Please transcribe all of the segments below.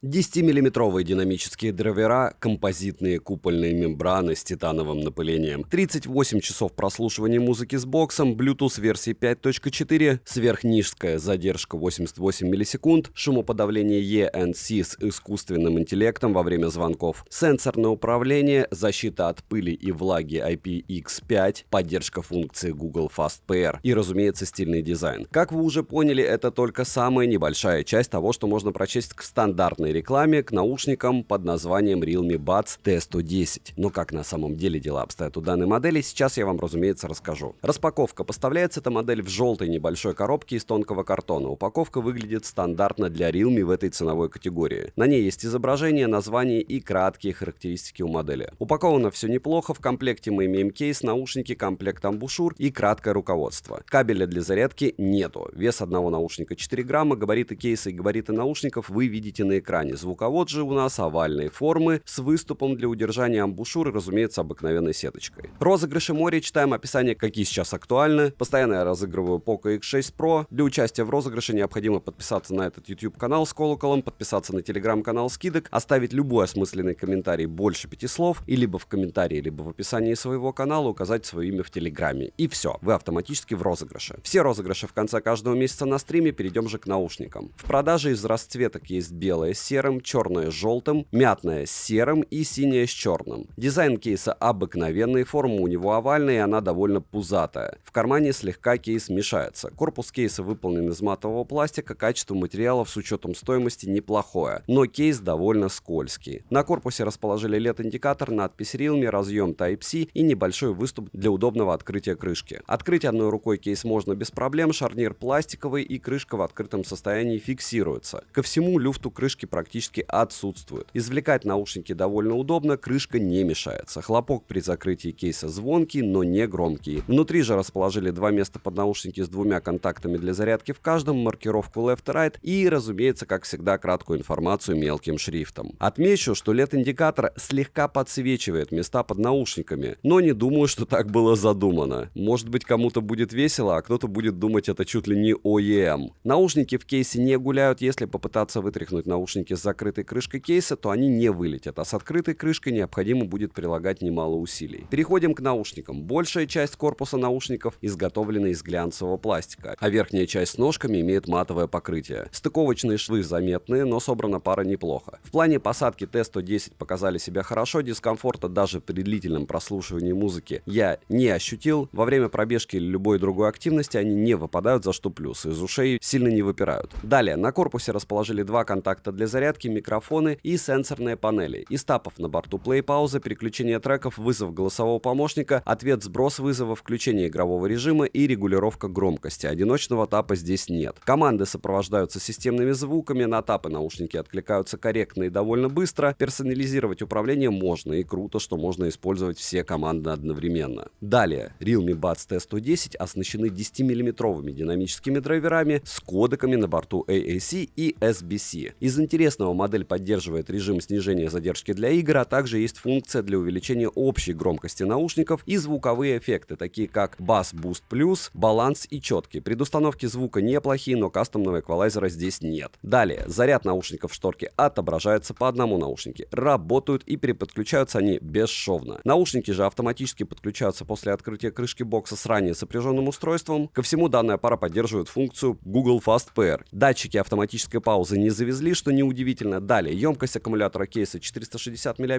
10-миллиметровые динамические драйвера, композитные купольные мембраны с титановым напылением, 38 часов прослушивания музыки с боксом, Bluetooth версии 5.4, сверхнизкая задержка 88 миллисекунд, шумоподавление ENC с искусственным интеллектом во время звонков, сенсорное управление, защита от пыли и влаги IPX5, поддержка функции Google Fast Pair и, разумеется, стильный дизайн. Как вы уже поняли, это только самая небольшая часть того, что можно прочесть к стандартной рекламе к наушникам под названием Realme Buds T110. Но как на самом деле дела обстоят у данной модели, сейчас я вам, разумеется, расскажу. Распаковка. Поставляется эта модель в желтой небольшой коробке из тонкого картона. Упаковка выглядит стандартно для Realme в этой ценовой категории. На ней есть изображение, название и краткие характеристики у модели. Упаковано все неплохо. В комплекте мы имеем кейс, наушники, комплект амбушюр и краткое руководство. Кабеля для зарядки нету. Вес одного наушника 4 грамма, габариты кейса и габариты наушников вы видите на экране. Звуковод же у нас овальной формы с выступом для удержания амбушюры, разумеется, обыкновенной сеточкой. Розыгрыши море, читаем описание, какие сейчас актуальны. Постоянно я разыгрываю Poco X6 Pro. Для участия в розыгрыше необходимо подписаться на этот YouTube канал с колоколом, подписаться на Telegram канал скидок, оставить любой осмысленный комментарий больше 5 слов, и либо в комментарии, либо в описании своего канала указать свое имя в Телеграме. И все, вы автоматически в розыгрыше. Все розыгрыши в конце каждого месяца на стриме. Перейдем же к наушникам. В продаже из расцветок есть белое с серым, черное с желтым, мятное с серым и синее с черным. Дизайн кейса обыкновенный, форма у него овальная и она довольно пузатая. В кармане слегка кейс мешается. Корпус кейса выполнен из матового пластика, качество материалов с учетом стоимости неплохое, но кейс довольно скользкий. На корпусе расположили LED-индикатор, надпись Realme, разъем Type-C и небольшой выступ для удобного открытия крышки. Открыть одной рукой кейс можно без проблем, шарнир пластиковый и крышка в открытом состоянии фиксируется. Ко всему люфту крышки практически отсутствует. Извлекать наушники довольно удобно, крышка не мешается. Хлопок при закрытии кейса звонкий, но не громкий. Внутри же расположили два места под наушники с двумя контактами для зарядки в каждом, маркировку left-right и, разумеется, как всегда, краткую информацию мелким шрифтом. Отмечу, что LED-индикатор слегка подсвечивает места под наушниками, но не думаю, что так было задумано. Может быть, кому-то будет весело, а кто-то будет думать, это чуть ли не OEM. Наушники в кейсе не гуляют. Если попытаться вытряхнуть наушники с закрытой крышкой кейса, то они не вылетят, а с открытой крышкой необходимо будет прилагать немало усилий. Переходим к наушникам. Большая часть корпуса наушников изготовлена из глянцевого пластика, а верхняя часть с ножками имеет матовое покрытие. Стыковочные швы заметные, но собрана пара неплохо. В плане посадки T110 показали себя хорошо, дискомфорта даже при длительном прослушивании музыки я не ощутил. Во время пробежки или любой другой активности они не выпадают, за что плюс. Из ушей сильно не выпирают. Далее, на корпусе расположили два контакта для зарядки, микрофоны и сенсорные панели. Из тапов на борту плей-пауза, переключение треков, вызов голосового помощника, ответ, сброс вызова, включение игрового режима и регулировка громкости. Одиночного тапа здесь нет. Команды сопровождаются системными звуками, на тапы наушники откликаются корректно и довольно быстро. Персонализировать управление можно, и круто, что можно использовать все команды одновременно. Далее, Realme Buds T110 оснащены 10-миллиметровыми динамическими драйверами с кодеками на борту AAC и SBC. Из интересного модель поддерживает режим снижения задержки для игр, а также есть функция для увеличения общей громкости наушников и звуковые эффекты, такие как Bass Boost Plus, баланс и четкий. Предустановки звука неплохие, но кастомного эквалайзера здесь нет. Далее, заряд наушников в шторке отображается по одному наушнике. Работают и переподключаются они бесшовно. Наушники же автоматически подключаются после открытия крышки бокса с ранее сопряженным устройством. Ко всему, данная пара поддерживает функцию Google Fast Pair. Датчики автоматической паузы не завезли, что неудивительно. Далее, емкость аккумулятора кейса 460 мАч,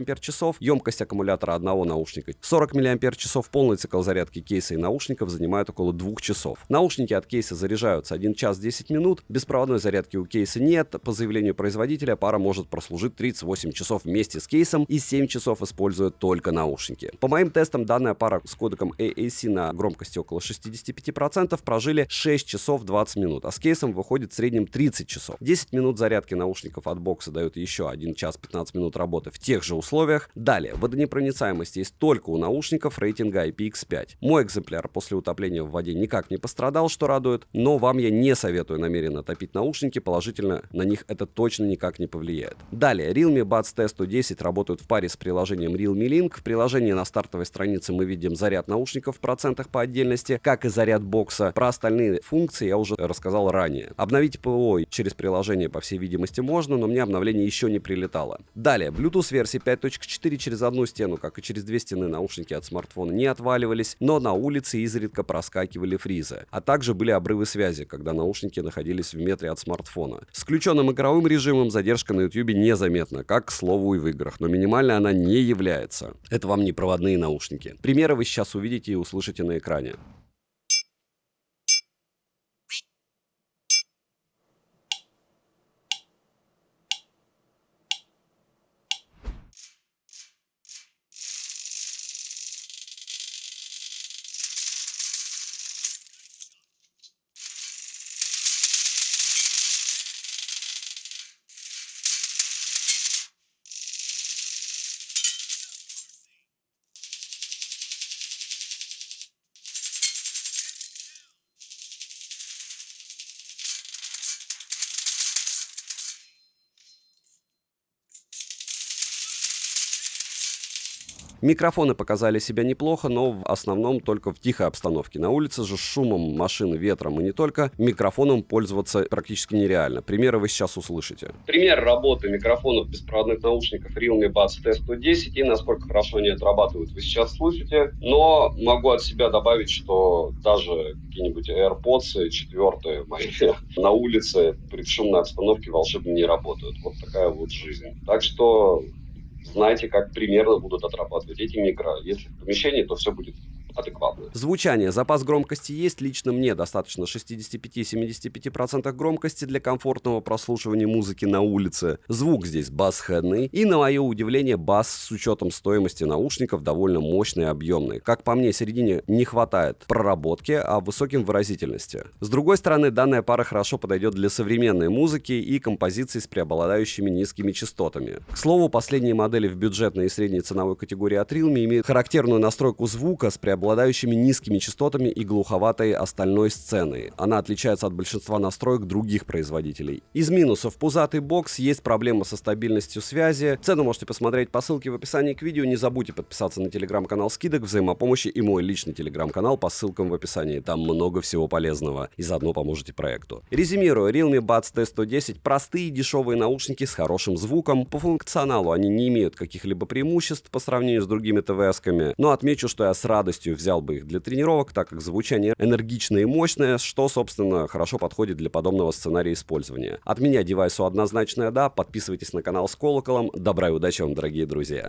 емкость аккумулятора одного наушника 40 мАч, полный цикл зарядки кейса и наушников занимает около 2 часов. Наушники от кейса заряжаются 1 час 10 минут, беспроводной зарядки у кейса нет, по заявлению производителя пара может прослужить 38 часов вместе с кейсом и 7 часов используя только наушники. По моим тестам, данная пара с кодеком AAC на громкости около 65% прожили 6 часов 20 минут, а с кейсом выходит в среднем 30 часов. 10 минут зарядки наушников от бокса дают еще 1 час 15 минут работы в тех же условиях. Далее, водонепроницаемость есть только у наушников рейтинга IPX5. Мой экземпляр после утопления в воде никак не пострадал, что радует, но вам я не советую намеренно топить наушники, положительно на них это точно никак не повлияет. Далее, Realme Buds T110 работают в паре с приложением Realme Link. В приложении на стартовой странице мы видим заряд наушников в процентах по отдельности, как и заряд бокса. Про остальные функции я уже рассказал ранее. Обновить ПО через приложение, по всей видимости, можно. возможно, но мне обновление еще не прилетало. Далее, Bluetooth версии 5.4 через одну стену, как и через две стены, наушники от смартфона не отваливались, но на улице изредка проскакивали фризы. А также были обрывы связи, когда наушники находились в метре от смартфона. С включенным игровым режимом задержка на YouTube незаметна, как, к слову, и в играх, но минимальной она не является. Это вам не проводные наушники. Примеры вы сейчас увидите и услышите на экране. Микрофоны показали себя неплохо, но в основном только в тихой обстановке. На улице же с шумом машин, ветром и не только микрофоном пользоваться практически нереально. Примеры вы сейчас услышите. Пример работы микрофонов беспроводных наушников Realme Buds T110 и насколько хорошо они отрабатывают, вы сейчас слышите. Но могу от себя добавить, что даже какие-нибудь AirPods 4 мои на улице при шумной обстановке волшебно не работают. Вот такая вот жизнь. Так что знаете, как примерно будут отрабатывать эти микро. Если в помещении, то все будет адекватно. Звучание. Запас громкости есть. Лично мне достаточно 65-75% громкости для комфортного прослушивания музыки на улице. Звук здесь басхэдный. И, на мое удивление, бас с учетом стоимости наушников довольно мощный и объемный. Как по мне, середине не хватает проработки, а высоким выразительности. С другой стороны, данная пара хорошо подойдет для современной музыки и композиций с преобладающими низкими частотами. К слову, последние модели в бюджетной и средней ценовой категории от Realme имеют характерную настройку звука с преобладающими низкими частотами и глуховатой остальной сценой. Она отличается от большинства настроек других производителей. Из минусов: пузатый бокс, есть проблема со стабильностью связи. Цену можете посмотреть по ссылке в описании к видео. Не забудьте подписаться на телеграм-канал скидок, взаимопомощи и мой личный телеграм-канал по ссылкам в описании. Там много всего полезного и заодно поможете проекту. Резюмирую, Realme Buds T110 простые дешевые наушники с хорошим звуком. По функционалу они не имеют каких-либо преимуществ по сравнению с другими ТВС-ками, но отмечу, что я с радостью взял бы их для тренировок, так как звучание энергичное и мощное, что, собственно, хорошо подходит для подобного сценария использования. От меня девайсу однозначное да, подписывайтесь на канал с колоколом, добра и удачи вам, дорогие друзья.